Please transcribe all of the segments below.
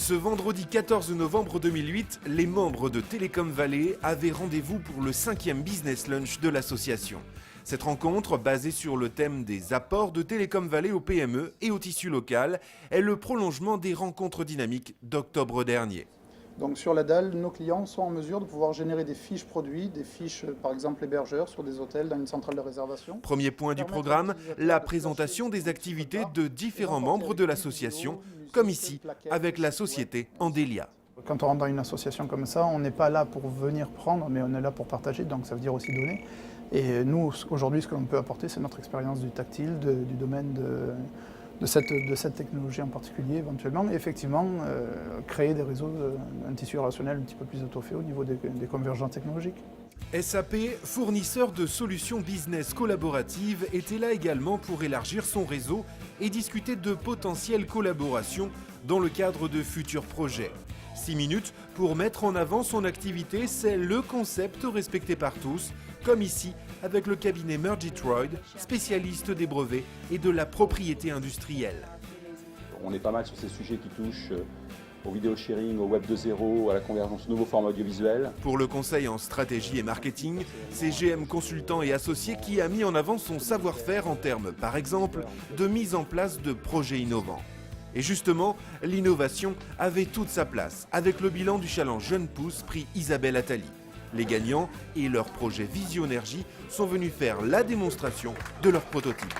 Ce vendredi 14 novembre 2008, les membres de Télécom Vallée avaient rendez-vous pour le 5e Business Lunch de l'association. Cette rencontre, basée sur le thème des apports de Télécom Vallée aux PME et au tissu local, est le prolongement des rencontres dynamiques d'octobre dernier. Donc sur la dalle, nos clients sont en mesure de pouvoir générer des fiches produits, des fiches par exemple hébergeurs sur des hôtels dans une centrale de réservation. Premier point du programme, la présentation des activités de différents membres de l'association, comme ici avec la société Andélia. Quand on rentre dans une association comme ça, on n'est pas là pour venir prendre, mais on est là pour partager, donc ça veut dire aussi donner. Et nous, aujourd'hui, ce que l'on peut apporter, c'est notre expérience du tactile, du domaine de cette technologie en particulier éventuellement, et effectivement créer des réseaux, un tissu relationnel un petit peu plus étoffé au niveau des convergences technologiques. SAP, fournisseur de solutions business collaboratives, était là également pour élargir son réseau et discuter de potentielles collaborations dans le cadre de futurs projets. 6 minutes pour mettre en avant son activité, c'est le concept respecté par tous, comme ici avec le cabinet Mergitroid, spécialiste des brevets et de la propriété industrielle. On est pas mal sur ces sujets qui touchent au vidéo sharing, au web 2.0, à la convergence de nouveaux formats audiovisuels. Pour le conseil en stratégie et marketing, c'est GM Consultant et Associés qui a mis en avant son savoir-faire en termes, par exemple, de mise en place de projets innovants. Et justement, l'innovation avait toute sa place avec le bilan du challenge Jeune Pousse prix Isabelle Attali. Les gagnants et leur projet Visionergie sont venus faire la démonstration de leur prototype.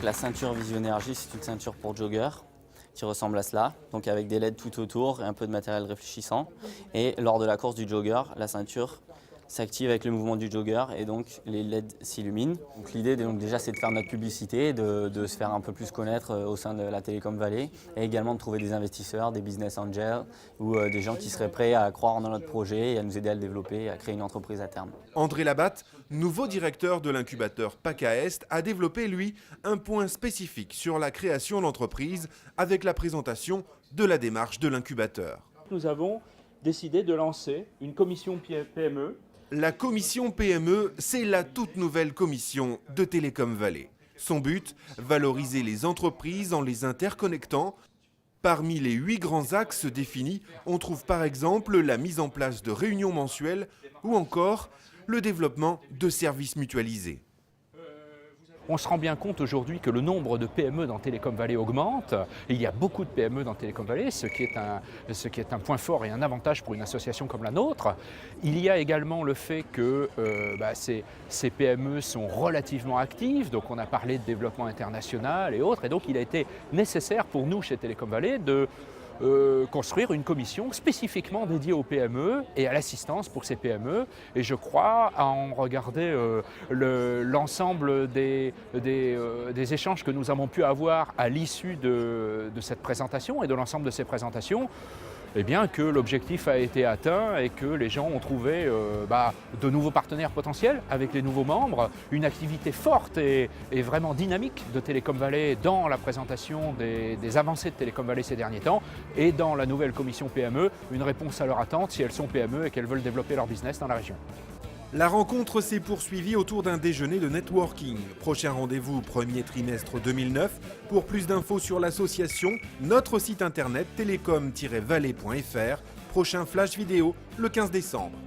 La ceinture Visionergie, c'est une ceinture pour jogger qui ressemble à cela, donc avec des LED tout autour et un peu de matériel réfléchissant. Et lors de la course du jogger, la ceinture s'active avec le mouvement du jogger et donc les LED s'illuminent. Donc l'idée déjà c'est de faire notre publicité, de se faire un peu plus connaître au sein de la Télécom Vallée et également de trouver des investisseurs, des business angels ou des gens qui seraient prêts à croire dans notre projet et à nous aider à le développer et à créer une entreprise à terme. André Labatte, nouveau directeur de l'incubateur PACA Est, a développé lui un point spécifique sur la création d'entreprise avec la présentation de la démarche de l'incubateur. Nous avons décidé de lancer une commission PME. La commission PME, c'est la toute nouvelle commission de Télécom Vallée. Son but, valoriser les entreprises en les interconnectant. Parmi les 8 grands axes définis, on trouve par exemple la mise en place de réunions mensuelles ou encore le développement de services mutualisés. On se rend bien compte aujourd'hui que le nombre de PME dans Télécom Vallée augmente. Il y a beaucoup de PME dans Télécom Vallée, ce qui est un point fort et un avantage pour une association comme la nôtre. Il y a également le fait que ces PME sont relativement actives, donc on a parlé de développement international et autres, et donc il a été nécessaire pour nous chez Télécom Vallée de construire une commission spécifiquement dédiée aux PME et à l'assistance pour ces PME. Et je crois, à en regarder l'ensemble des échanges que nous avons pu avoir à l'issue de cette présentation et de l'ensemble de ces présentations, eh bien, que l'objectif a été atteint et que les gens ont trouvé de nouveaux partenaires potentiels avec les nouveaux membres, une activité forte et vraiment dynamique de Télécom Vallée dans la présentation des avancées de Télécom Vallée ces derniers temps et dans la nouvelle commission PME, une réponse à leur attente si elles sont PME et qu'elles veulent développer leur business dans la région. La rencontre s'est poursuivie autour d'un déjeuner de networking. Prochain rendez-vous premier trimestre 2009. Pour plus d'infos sur l'association, notre site internet télécom-vallée.fr. Prochain flash vidéo le 15 décembre.